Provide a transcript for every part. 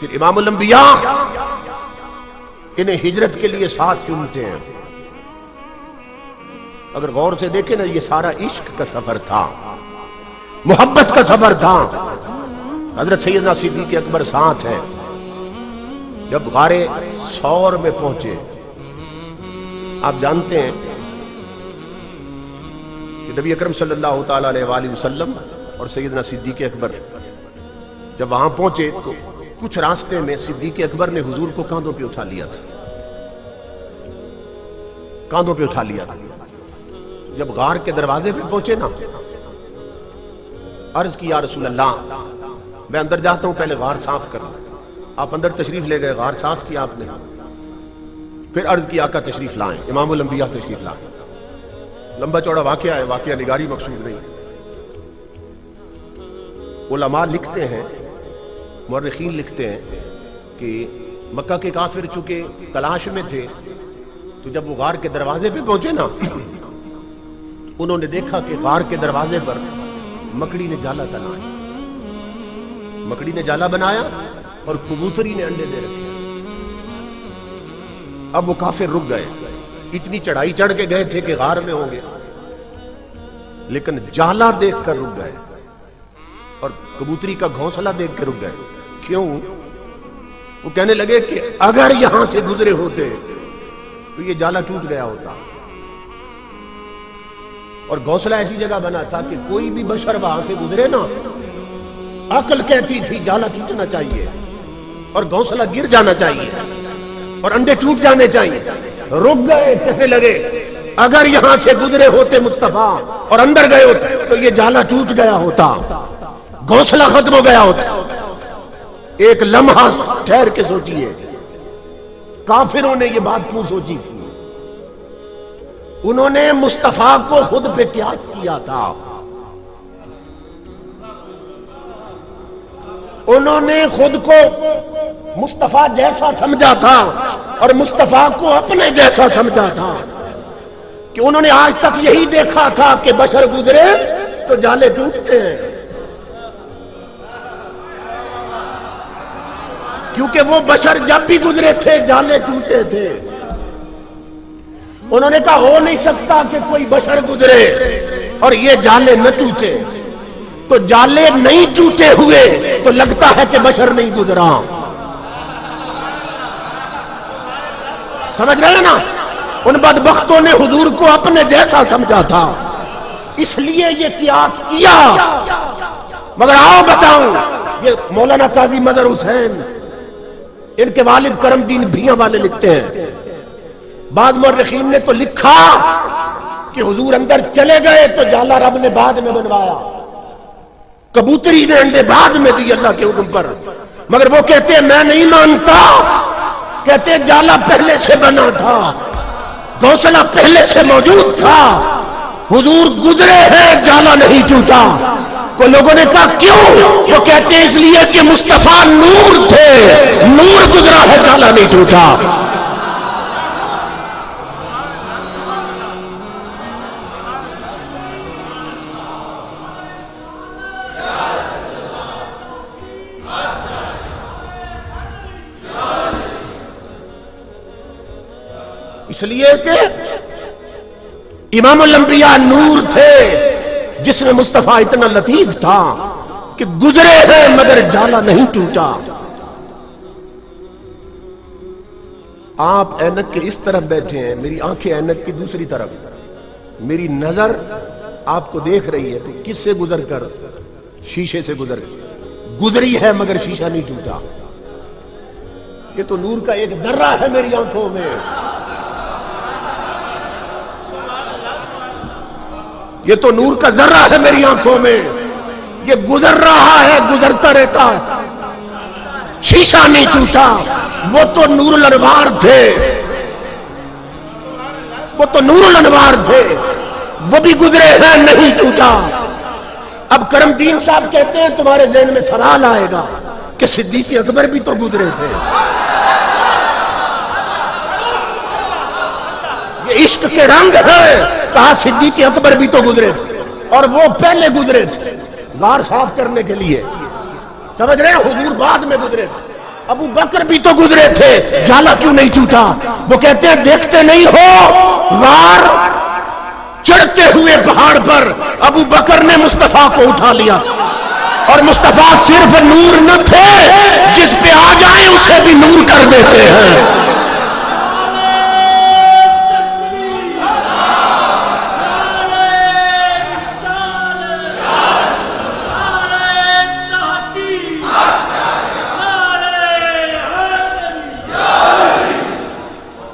پھر امام الانبیاء انہیں ہجرت کے لیے ساتھ چنتے ہیں. اگر غور سے دیکھیں نا، یہ سارا عشق کا سفر تھا، محبت کا سفر تھا. حضرت سیدنا صدیق اکبر ساتھ ہیں. جب غار ثور میں پہنچے، آپ جانتے ہیں کہ نبی اکرم صلی اللہ تعالی علیہ وآلہ وسلم اور سیدنا صدیق اکبر جب وہاں پہنچے تو کچھ راستے میں صدیق اکبر نے حضور کو کاندھوں پہ اٹھا لیا تھا، کاندھوں پہ اٹھا لیا تھا. جب غار کے دروازے پہ پہنچے نا، عرض کی یا رسول اللہ میں اندر جاتا ہوں، پہلے غار صاف کر. آپ اندر تشریف لے گئے، غار صاف کیا آپ نے. پھر عرض کی آقا تشریف لائیں، امام الانبیاء تشریف لائیں. لمبا چوڑا واقعہ ہے، واقعہ نگاری مقصود نہیں. علماء لکھتے ہیں، مورخین لکھتے ہیں کہ مکہ کے کافر چونکہ تلاش میں تھے، تو جب وہ غار کے دروازے پہ پہنچے نا، انہوں نے دیکھا کہ غار کے دروازے پر مکڑی نے جالا بنایا، مکڑی نے جالا بنایا اور کبوتری نے انڈے دے رکھے. اب وہ کافر رک گئے، اتنی چڑھائی چڑھ کے گئے تھے کہ غار میں ہوں گے، لیکن جالا دیکھ کر رک گئے اور کبوتری کا گھونسلہ دیکھ کے رک گئے. کیوں؟ وہ کہنے لگے کہ اگر یہاں سے گزرے ہوتے تو یہ جالا ٹوٹ گیا ہوتا. اور گھونسلہ ایسی جگہ بنا تھا کہ کوئی بھی بشر وہاں سے گزرے نا، عقل کہتی تھی جالا ٹوٹنا چاہیے اور گھونسلہ گر جانا چاہیے اور انڈے ٹوٹ جانے چاہیے. رک گئے، کہنے لگے اگر یہاں سے گزرے ہوتے مصطفیٰ اور اندر گئے ہوتے تو یہ جالا ٹوٹ گیا ہوتا، گھونسلہ ختم ہو گیا ہوتا. ایک لمحہ ٹھہر کے سوچئے، کافروں نے یہ بات کیوں سوچی تھی؟ انہوں نے مصطفیٰ کو خود پہ قیاس کیا تھا، انہوں نے خود کو مصطفیٰ جیسا سمجھا تھا اور مصطفیٰ کو اپنے جیسا سمجھا تھا، کہ انہوں نے آج تک یہی دیکھا تھا کہ بشر گزرے تو جالے ٹوٹتے ہیں، کیونکہ وہ بشر جب بھی گزرے تھے جالے ٹوٹے تھے. انہوں نے کہا ہو نہیں سکتا کہ کوئی بشر گزرے اور یہ جالے نہ ٹوٹے. تو جالے نہیں ٹوٹے ہوئے تو لگتا ہے کہ بشر نہیں گزرا. سمجھ رہے ہیں نا؟ ان بدبختوں نے حضور کو اپنے جیسا سمجھا تھا، اس لیے یہ قیاس کیا. مگر آؤ بتاؤں، یہ مولانا قاضی مظہر حسین، ان کے والد کرم دین بھیاں والے لکھتے ہیں، بعض مورخین نے تو لکھا کہ حضور اندر چلے گئے تو جالا رب نے بعد میں بنوایا، کبوتری نے انڈے بعد میں دی اللہ کے حکم پر. مگر وہ کہتے ہیں میں نہیں مانتا، کہتے ہیں جالا پہلے سے بنا تھا، گھونسلہ پہلے سے موجود تھا، حضور گزرے ہیں جالا نہیں ٹوٹا. کو لوگوں نے کہا کیوں؟ وہ کہتے ہیں اس لیے کہ مصطفیٰ نور تھے، نور گزرا ہے جالا نہیں ٹوٹا. اس لیے کہ امام الانبیاء نور تھے، جس میں مصطفیٰ اتنا لطیف تھا کہ گزرے ہیں مگر جالا نہیں ٹوٹا. آپ اینک کے اس طرف بیٹھے ہیں، میری آنکھیں اینک کی دوسری طرف، میری نظر آپ کو دیکھ رہی ہے کہ کس سے گزر کر؟ شیشے سے گزری ہے مگر شیشہ نہیں ٹوٹا. یہ تو نور کا ایک ذرہ ہے میری آنکھوں میں، یہ تو نور کا ذرہ ہے میری آنکھوں میں، یہ گزر رہا ہے، گزرتا رہتا ہے، شیشہ نہیں ٹوٹا. وہ تو نور الانوار تھے، وہ تو نور الانوار تھے، وہ بھی گزرے ہیں نہیں ٹوٹا. اب کرم دین صاحب کہتے ہیں تمہارے ذہن میں سوال آئے گا کہ صدیق اکبر بھی تو گزرے تھے. یہ عشق کے رنگ ہے. کہا صدیق اکبر بھی تو گزرے تھے اور وہ پہلے گزرے تھے غار صاف کرنے کے لیے. سمجھ رہے ہیں؟ حضور بعد میں گزرے تھے. ابو بکر بھی تو گزرے تھے، جالا کیوں نہیں ٹوٹا؟ وہ کہتے ہیں دیکھتے نہیں ہو غار چڑھتے ہوئے پہاڑ پر ابو بکر نے مصطفیٰ کو اٹھا لیا تھا، اور مصطفیٰ صرف نور نہ تھے، جس پہ آ جائیں اسے بھی نور کر دیتے ہیں۔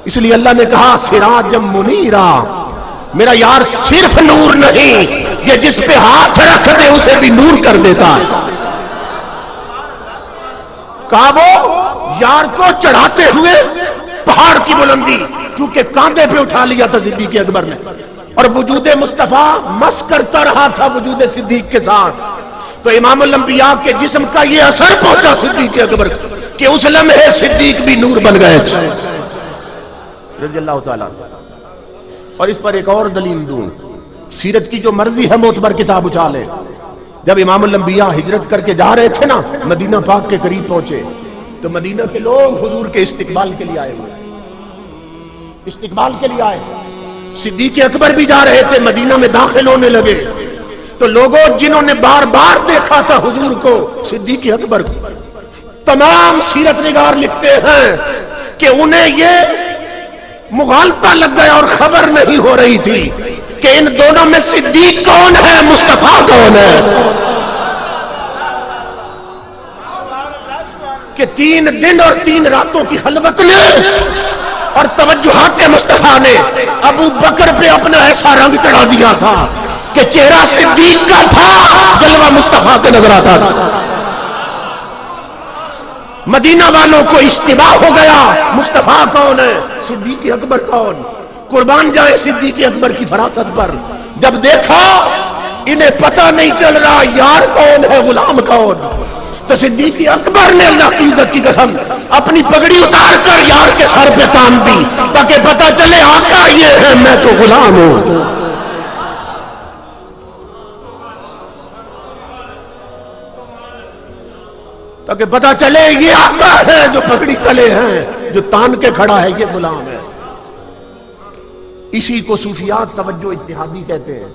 اس لیے اللہ نے کہا سراجم منیرا، میرا یار صرف نور نہیں، یہ جس پہ ہاتھ رکھ دے اسے بھی نور کر دیتا ہے۔ کہا وہ یار کو چڑھاتے ہوئے پہاڑ کی بلندی، چونکہ کاندھے پہ اٹھا لیا تھا صدیق اکبر نے، اور وجود مصطفیٰ مس کرتا رہا تھا وجود صدیق کے ساتھ، تو امام الانبیاء کے جسم کا یہ اثر پہنچا صدیق اکبر کہ اس لمحے صدیق بھی نور بن گئے تھے رضی اللہ تعالیٰ۔ اور اس پر ایک اور دلیل دوں، سیرت کی جو مرضی ہے معتبر کتاب اٹھا لے، جب امام الانبیاء ہجرت کر کے جا رہے تھے نا، مدینہ پاک کے قریب پہنچے تو مدینہ کے لوگ حضور کے استقبال کے لیے آئے ہوئے تھے، استقبال کے لیے آئے تھے۔ صدیق اکبر بھی جا رہے تھے، مدینہ میں داخل ہونے لگے تو لوگوں جنہوں نے بار بار دیکھا تھا حضور کو، صدیق اکبر کو، تمام سیرت نگار لکھتے ہیں کہ انہیں یہ مغالطہ لگ گیا اور خبر نہیں ہو رہی تھی کہ ان دونوں میں صدیق کون ہے، مصطفیٰ کون ہے، کہ 3 دن اور 3 راتوں کی خلوت نے اور توجہات مصطفیٰ نے ابو بکر پہ اپنا ایسا رنگ چڑھا دیا تھا کہ چہرہ صدیق کا تھا، جلوہ مصطفیٰ کے نظر آتا تھا۔ مدینہ والوں کو اشتباہ ہو گیا، مصطفیٰ کون ہے، صدیق اکبر کون؟ قربان جائے صدیق اکبر کی فراست پر، جب دیکھا انہیں پتہ نہیں چل رہا یار کون ہے غلام کون، تو صدیق اکبر نے اللہ کی عزت کی قسم اپنی پگڑی اتار کر یار کے سر پہ تان دی تاکہ پتہ چلے آقا یہ ہے، میں تو غلام ہوں۔ تاکہ پتہ چلے یہ آقا ہے جو پگڑی تلے ہیں، جو تان کے کھڑا ہے، یہ غلام ہے۔ اسی کو صوفیات توجہ اتحادی کہتے ہیں۔